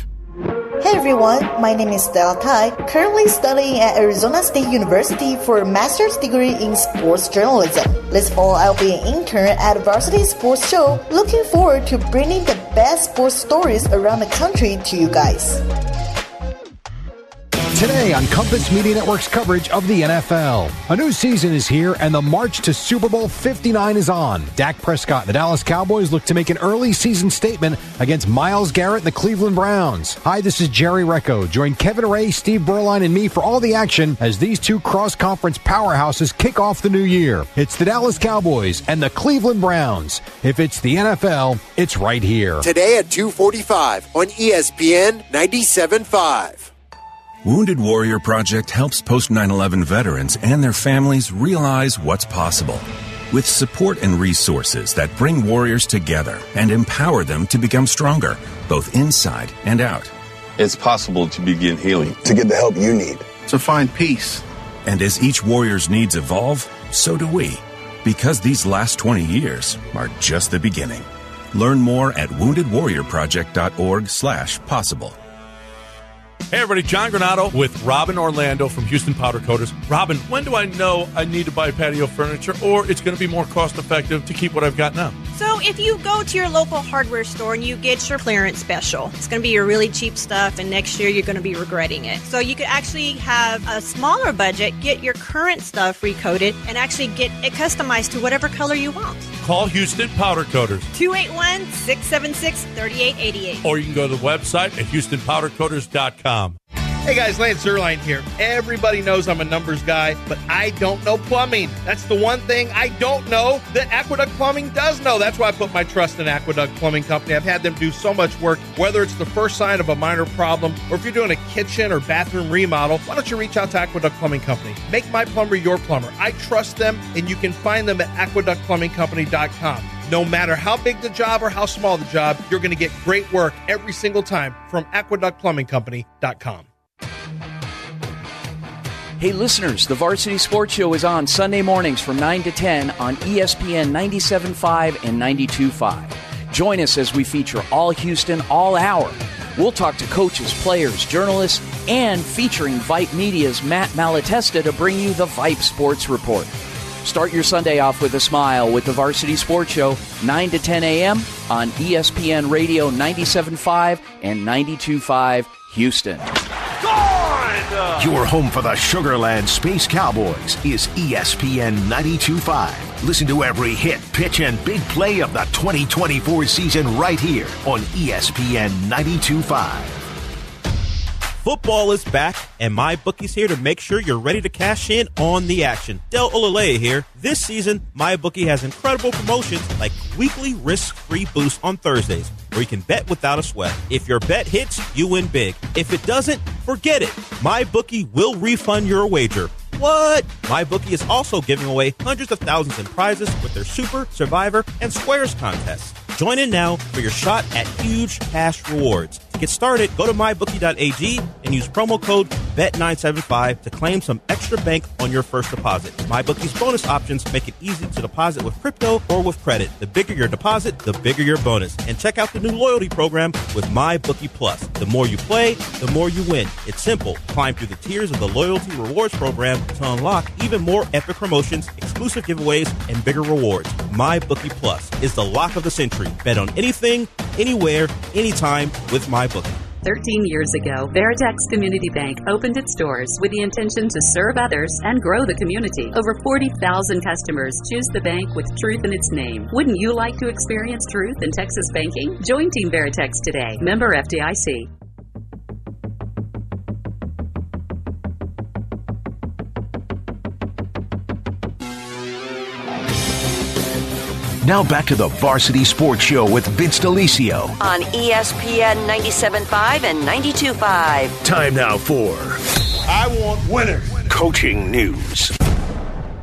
Speaker 4: Hey everyone, my name is Stella Tai, currently studying at Arizona State University for a master's degree in sports journalism. This fall, I'll be an intern at Varsity Sports Show, looking forward to bringing the best sports stories around the country to you guys.
Speaker 3: today on Compass Media Network's coverage of the NFL. A new season is here, and the march to Super Bowl 59 is on. Dak Prescott and the Dallas Cowboys look to make an early season statement against Myles Garrett and the Cleveland Browns. Hi, this is Jerry Recco. Join Kevin Ray, Steve Berline, and me for all the action as these two cross-conference powerhouses kick off the new year. It's the Dallas Cowboys and the Cleveland Browns. If it's the NFL, it's right here.
Speaker 12: Today at 2:45 on ESPN 97.5.
Speaker 13: Wounded Warrior Project helps post-9/11 veterans and their families realize what's possible. With support and resources that bring warriors together and empower them to become stronger, both inside and out.
Speaker 14: It's possible to begin healing, to get the help you need,
Speaker 13: to find peace. And as each warrior's needs evolve, so do we. Because these last 20 years are just the beginning. Learn more at woundedwarriorproject.org/possible.
Speaker 25: Hey everybody, John Granato with Robin Orlando from Houston Powder Coaters. Robin, when do I know I need to buy patio furniture or it's going to be more cost effective to keep what I've got now?
Speaker 26: So if you go to your local hardware store and you get your clearance special, it's going to be your really cheap stuff, and next year you're going to be regretting it. So you could actually have a smaller budget, get your current stuff recoated, and actually get it customized to whatever color you want.
Speaker 25: Call Houston Powder Coaters.
Speaker 26: 281-676-3888.
Speaker 25: Or you can go to the website at HoustonPowderCoaters.com.
Speaker 27: Hey guys, Lance Zerline here. Everybody knows I'm a numbers guy, but I don't know plumbing. That's the one thing I don't know that Aqueduct Plumbing does know. That's why I put my trust in Aqueduct Plumbing Company. I've had them do so much work, whether it's the first sign of a minor problem or if you're doing a kitchen or bathroom remodel, why don't you reach out to Aqueduct Plumbing Company? Make my plumber your plumber. I trust them, and you can find them at aqueductplumbingcompany.com. No matter how big the job or how small the job, you're going to get great work every single time from aqueductplumbingcompany.com.
Speaker 28: Hey listeners, the Varsity Sports Show is on Sunday mornings from 9 to 10 on ESPN 97.5 and 92.5. Join us as we feature all Houston, all hour. We'll talk to coaches, players, journalists, and featuring Vipe Media's Matt Malatesta to bring you the Vipe Sports Report. Start your Sunday off with a smile with the Varsity Sports Show, 9 to 10 a.m. on ESPN Radio 97.5 and 92.5 Houston.
Speaker 1: Your home for the Sugarland Space Cowboys is ESPN 92.5. Listen to every hit, pitch, and big play of the 2024 season right here on ESPN 92.5.
Speaker 29: Football is back, and MyBookie's here to make sure you're ready to cash in on the action. Del Olale here. This season, MyBookie has incredible promotions like weekly risk-free boosts on Thursdays, where you can bet without a sweat. If your bet hits, you win big. If it doesn't, forget it. MyBookie will refund your wager. What? MyBookie is also giving away hundreds of thousands in prizes with their Super, Survivor, and Squares contests. Join in now for your shot at huge cash rewards. To get started, go to mybookie.ag and use promo code BET975 to claim some extra bank on your first deposit. MyBookie's bonus options make it easy to deposit with crypto or with credit. The bigger your deposit, the bigger your bonus. And check out the new loyalty program with MyBookie Plus. The more you play, the more you win. It's simple. Climb through the tiers of the loyalty rewards program to unlock even more epic promotions, exclusive giveaways, and bigger rewards. MyBookie Plus is the lock of the century. Bet on anything, anywhere, anytime with MyBookie.
Speaker 30: 13 years ago, Veritex Community Bank opened its doors with the intention to serve others and grow the community. Over 40,000 customers choose the bank with truth in its name. Wouldn't you like to experience truth in Texas banking? Join Team Veritex today. Member FDIC.
Speaker 1: Now back to the Varsity Sports Show with Vince DeLisio
Speaker 2: on ESPN 97.5 and 92.5.
Speaker 1: Time now for
Speaker 27: I Want Winners
Speaker 1: Coaching News.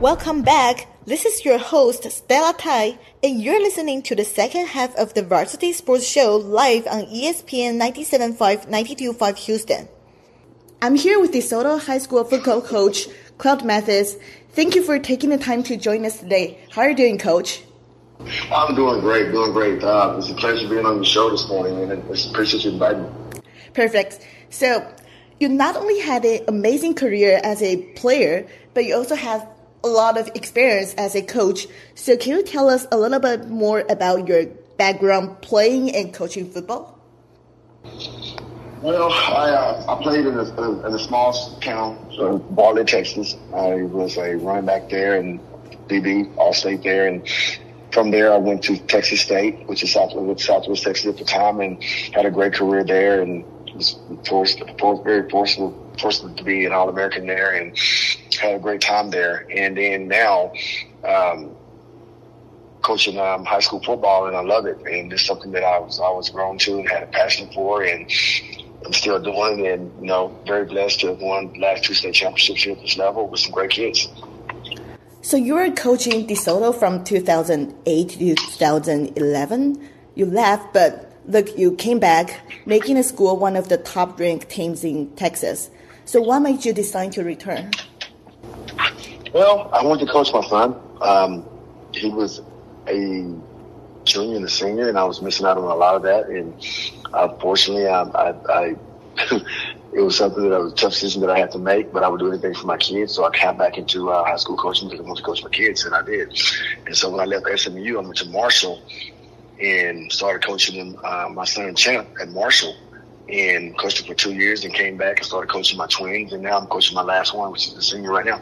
Speaker 4: Welcome back. This is your host, Stella Tai, and you're listening to the second half of the Varsity Sports Show live on ESPN 97.5, 92.5 Houston. I'm here with DeSoto High School football coach, Claude Mathis. Thank you for taking the time to join us today. How are you doing, Coach?
Speaker 31: I'm doing great. It's a pleasure being on the show this morning, and I appreciate you inviting me.
Speaker 4: Perfect. So, you not only had an amazing career as a player, but you also have a lot of experience as a coach. So, can you tell us a little bit more about your background playing and coaching football?
Speaker 31: Well, I played in a small town, Bartlett, Texas. I was a running back there and DB, All-State there. And from there, I went to Texas State, which is Southwest Texas at the time, and had a great career there. And was very fortunate to be an All-American there, and had a great time there. And then now, coaching high school football, and I love it. And it's something that I was grown to and had a passion for, and I'm still doing. And very blessed to have won the last 2 state championships here at this level with some great kids.
Speaker 4: So you were coaching DeSoto from 2008 to 2011. You left, but look, you came back, making the school one of the top-ranked teams in Texas. So what made you decide to return?
Speaker 31: Well, I wanted to coach my son. He was a junior and a senior, and I was missing out on a lot of that. And fortunately, I it was something that was a tough decision that I had to make, but I would do anything for my kids. So I came back into high school coaching because I wanted to coach my kids, and I did. And so when I left SMU, I went to Marshall and started coaching my son Champ at Marshall, and coached him for 2 years, and came back and started coaching my twins. And now I'm coaching my last one, which is the senior right now.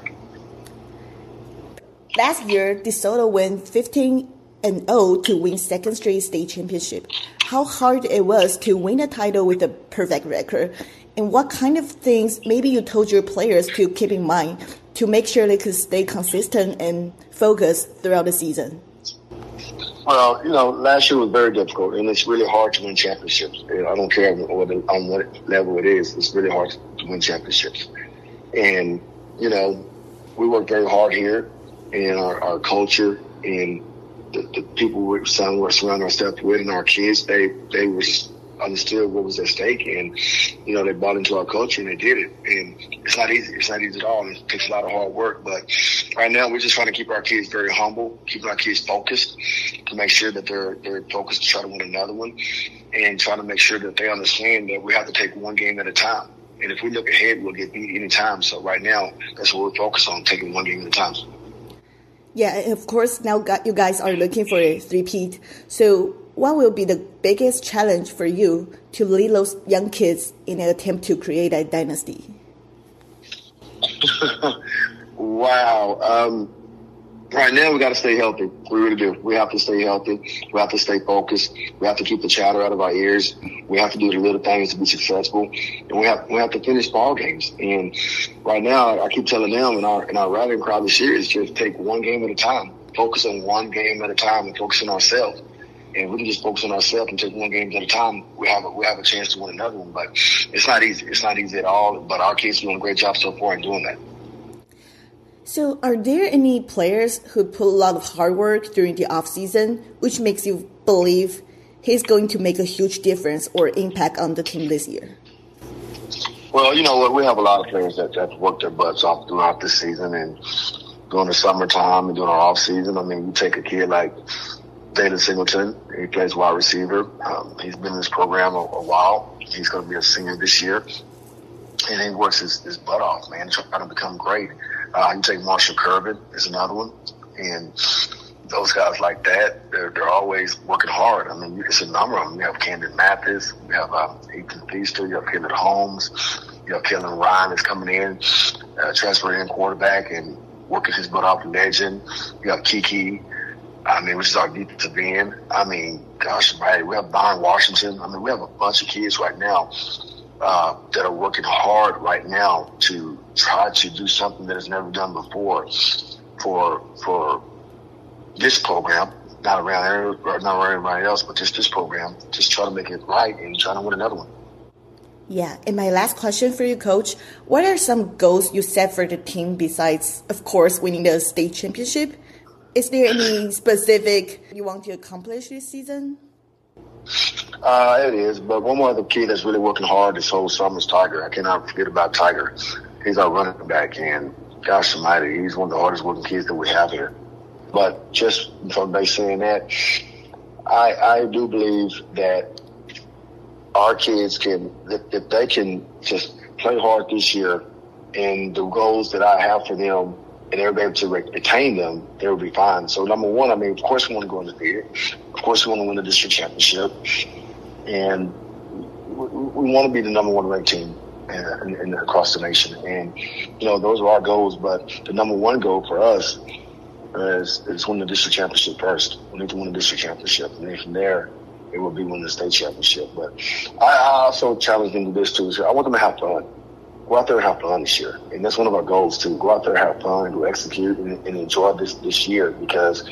Speaker 4: Last year, DeSoto went 15-0 to win second straight state championship. How hard it was to win a title with a perfect record, and what kind of things maybe you told your players to keep in mind to make sure they could stay consistent and focused throughout the season?
Speaker 31: Well, last year was very difficult, and it's really hard to win championships. I don't care on what level it is. It's really hard to win championships. And, we worked very hard here, and our culture and the people we surround ourselves with, and our kids, they understood what was at stake, and they bought into our culture, and they did it. And it's not easy. It's not easy at all. It takes a lot of hard work. But right now, we're just trying to keep our kids very humble, keeping our kids focused to make sure that they're focused to try to win another one, and trying to make sure that they understand that we have to take one game at a time. And if we look ahead, we'll get beat any time. So right now, that's what we're focused on, taking one game at a time.
Speaker 4: Yeah, and of course, now you guys are looking for a three-peat. So what will be the biggest challenge for you to lead those young kids in an attempt to create a dynasty?
Speaker 31: Wow. Right now, we got to stay healthy. We really do. We have to stay healthy. We have to stay focused. We have to keep the chatter out of our ears. We have to do the little things to be successful, and we have to finish ball games. And right now, I keep telling them in our rallying cry this year is just take one game at a time. Focus on one game at a time, and focus on ourselves. And we can just focus on ourselves and take one game at a time. We have a chance to win another one, but it's not easy. It's not easy at all. But our kids are doing a great job so far in doing that.
Speaker 4: So are there any players who put a lot of hard work during the off-season, which makes you believe he's going to make a huge difference or impact on the team this year?
Speaker 31: Well, we have a lot of players that worked their butts off throughout the season and during the summertime and during our off-season. I mean, you take a kid like David Singleton. He plays wide receiver. He's been in this program a while. He's going to be a senior this year. And he works his butt off, man, trying to become great. You take Marshall Kirby is another one. And those guys like that, they're always working hard. I mean, it's a number of them. You have Camden Mathis. You have Ethan Feaster. You have Kenneth Holmes. You have Kellen Ryan that's coming in, transferring in quarterback and working his butt off, legend. You have Kiki, which is our defensive end. Gosh, right. We have Byron Washington. We have a bunch of kids right now that are working hard right now to try to do something that is never done before for this program, not around everybody else, but just this program. Just try to make it right and try to win another one.
Speaker 4: Yeah, and my last question for you, Coach. What are some goals you set for the team besides, of course, winning the state championship? Is there any specific you want to accomplish this season?
Speaker 31: It is, but one more other kid that's really working hard this whole summer is Tiger. I cannot forget about Tiger. He's our running back, and gosh almighty, he's one of the hardest working kids that we have here. But just from saying that, I do believe that our kids can, if they can just play hard this year, and the goals that I have for them, and they're able to attain them, they will be fine. So number one, of course we want to go undefeated. Of course we want to win the district championship. And we want to be the number one ranked team across the nation. And, those are our goals. But the number one goal for us is win the district championship first. We need to win the district championship. And then from there, it will be winning the state championship. But I also challenge them to this too. So I want them to have fun. Go out there and have fun this year. And that's one of our goals too. Go out there and have fun, go execute and enjoy this year, because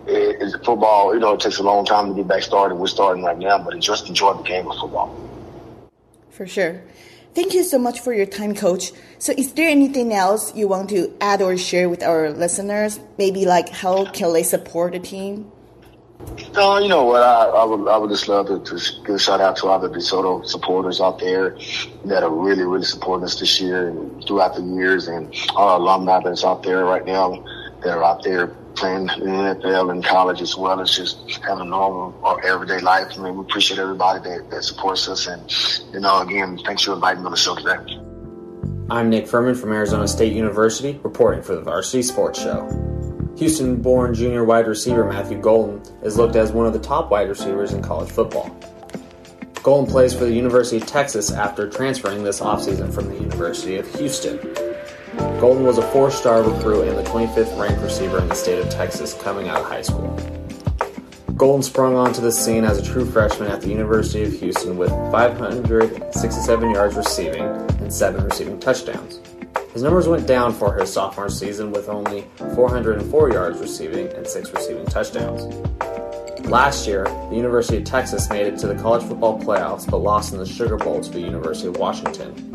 Speaker 31: it's football, it takes a long time to get back started. We're starting right now, but just enjoy the game of football.
Speaker 4: For sure. Thank you so much for your time, Coach. So is there anything else you want to add or share with our listeners? Maybe like how can they support the team?
Speaker 31: No, you know what? I would just love to give a shout out to all the DeSoto supporters out there that are really, really supporting us this year and throughout the years, and all our alumni that's out there right now that are out there playing in the NFL and college as well as just having a normal or everyday life. I mean, we appreciate everybody that supports us. And, again, thanks for inviting me on the show today.
Speaker 5: I'm Nick Furman from Arizona State University, reporting for the Varsity Sports Show. Houston-born junior wide receiver Matthew Golden is looked as one of the top wide receivers in college football. Golden plays for the University of Texas after transferring this offseason from the University of Houston. Golden was a 4-star recruit and the 25th ranked receiver in the state of Texas coming out of high school. Golden sprung onto the scene as a true freshman at the University of Houston with 567 yards receiving and 7 receiving touchdowns. His numbers went down for his sophomore season with only 404 yards receiving and 6 receiving touchdowns. Last year, the University of Texas made it to the college football playoffs but lost in the Sugar Bowl to the University of Washington.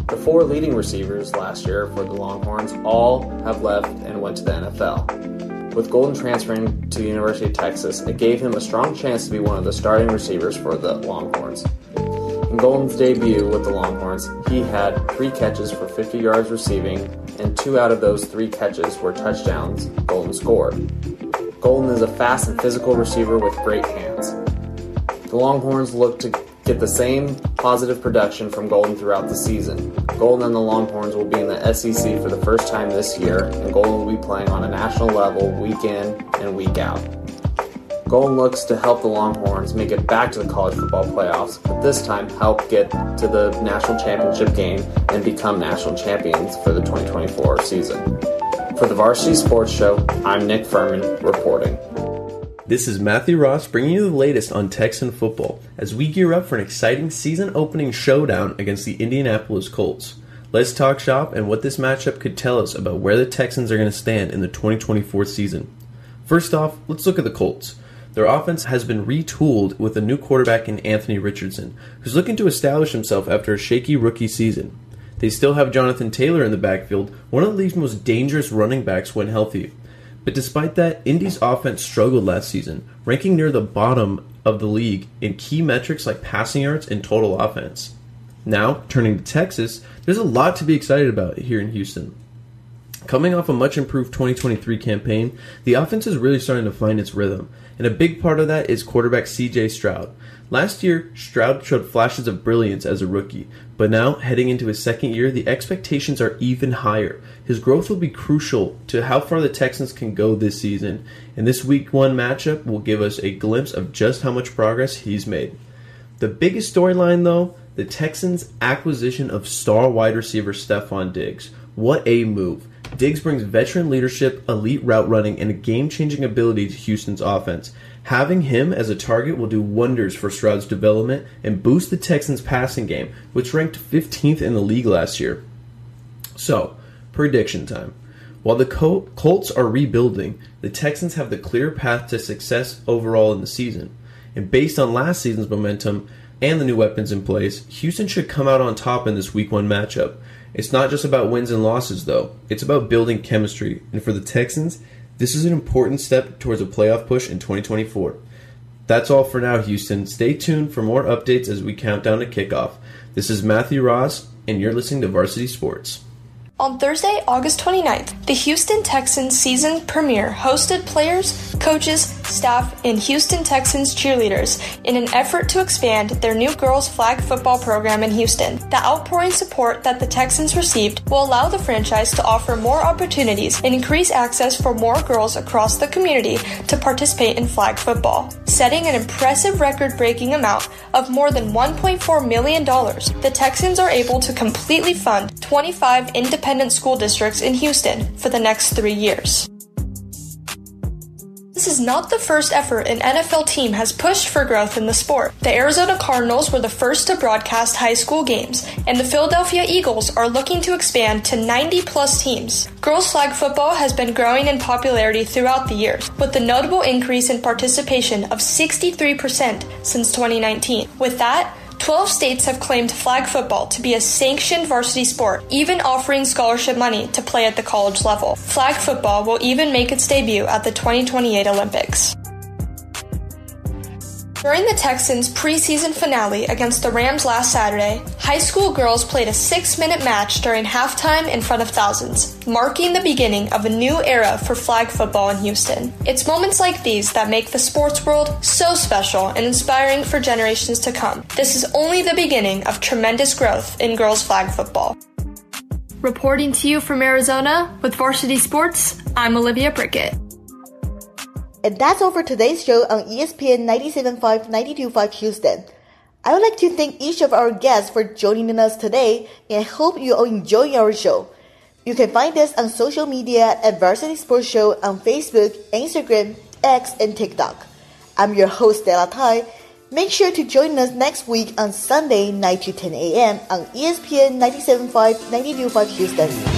Speaker 5: The 4 leading receivers last year for the Longhorns all have left and went to the NFL. With Golden transferring to the University of Texas, it gave him a strong chance to be one of the starting receivers for the Longhorns. In Golden's debut with the Longhorns, he had 3 catches for 50 yards receiving, and 2 out of those 3 catches were touchdowns Golden scored. Golden is a fast and physical receiver with great hands. The Longhorns look to get the same positive production from Golden throughout the season. Golden and the Longhorns will be in the SEC for the first time this year, and Golden will be playing on a national level week in and week out. Golden looks to help the Longhorns make it back to the college football playoffs, but this time help get to the national championship game and become national champions for the 2024 season. For the Varsity Sports Show, I'm Nick Furman reporting.
Speaker 11: This is Matthew Ross bringing you the latest on Texan football as we gear up for an exciting season-opening showdown against the Indianapolis Colts. Let's talk shop and what this matchup could tell us about where the Texans are going to stand in the 2024 season. First off, let's look at the Colts. Their offense has been retooled with a new quarterback in Anthony Richardson, who's looking to establish himself after a shaky rookie season. They still have Jonathan Taylor in the backfield, one of the league's most dangerous running backs when healthy. But despite that, Indy's offense struggled last season, ranking near the bottom of the league in key metrics like passing yards and total offense. Now, turning to Texas, there's a lot to be excited about here in Houston. Coming off a much improved 2023 campaign, the offense is really starting to find its rhythm, and a big part of that is quarterback C.J. Stroud. Last year, Stroud showed flashes of brilliance as a rookie, but now, heading into his second year, the expectations are even higher. His growth will be crucial to how far the Texans can go this season, and this Week 1 matchup will give us a glimpse of just how much progress he's made. The biggest storyline, though, the Texans' acquisition of star wide receiver Stephon Diggs. What a move. Diggs brings veteran leadership, elite route running, and a game-changing ability to Houston's offense. Having him as a target will do wonders for Stroud's development and boost the Texans' passing game, which ranked 15th in the league last year. So, prediction time. While the Colts are rebuilding, the Texans have the clear path to success overall in the season. And based on last season's momentum and the new weapons in place, Houston should come out on top in this Week 1 matchup. It's not just about wins and losses, though. It's about building chemistry. And for the Texans, this is an important step towards a playoff push in 2024. That's all for now, Houston. Stay tuned for more updates as we count down to kickoff. This is Matthew Ross, and you're listening to Varsity Sports.
Speaker 7: On Thursday, August 29th, the Houston Texans season premiere hosted players, coaches, staff, and Houston Texans cheerleaders in an effort to expand their new girls flag football program in Houston. The outpouring support that the Texans received will allow the franchise to offer more opportunities and increase access for more girls across the community to participate in flag football. Setting an impressive record-breaking amount of more than $1.4 million, the Texans are able to completely fund 25 independent school districts in Houston for the next 3 years. This is not the first effort an NFL team has pushed for growth in the sport. The Arizona Cardinals were the first to broadcast high school games, and the Philadelphia Eagles are looking to expand to 90-plus teams. Girls flag football has been growing in popularity throughout the years, with a notable increase in participation of 63% since 2019. With that, 12 states have claimed flag football to be a sanctioned varsity sport, even offering scholarship money to play at the college level. Flag football will even make its debut at the 2028 Olympics. During the Texans' preseason finale against the Rams last Saturday, high school girls played a 6-minute match during halftime in front of thousands, marking the beginning of a new era for flag football in Houston. It's moments like these that make the sports world so special and inspiring for generations to come. This is only the beginning of tremendous growth in girls flag football. Reporting to you from Arizona with Varsity Sports, I'm Olivia Prickett.
Speaker 4: And that's all for today's show on ESPN 97.5, 92.5 Houston. I would like to thank each of our guests for joining us today, and I hope you all enjoy our show. You can find us on social media at Varsity Sports Show on Facebook, Instagram, X, and TikTok. I'm your host, Stella Tai. Make sure to join us next week on Sunday, 9 to 10 a.m. on ESPN 97.5, 92.5 Houston.